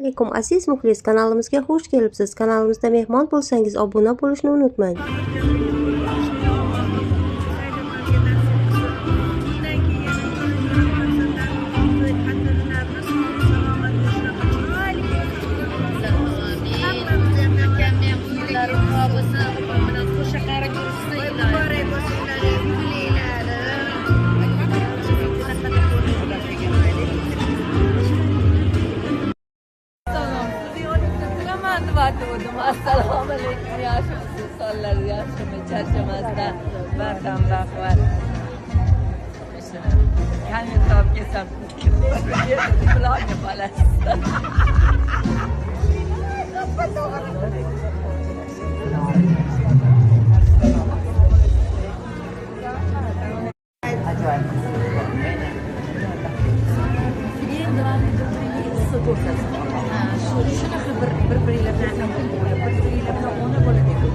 Alaykum aziz muxlis, kanalimizga xush kelibsiz. Kanalimizda mehmon bo'lsangiz, obuna bo'lishni unutmang. Assalomu alaykum, yaxshimisiz? Sonlar yaxshimi? Charchamasdan bardam baquvvat. Kamyob kelsam, bularga bolasiz. Shunaqa bir-biringlar bilan ona bo'ladi deb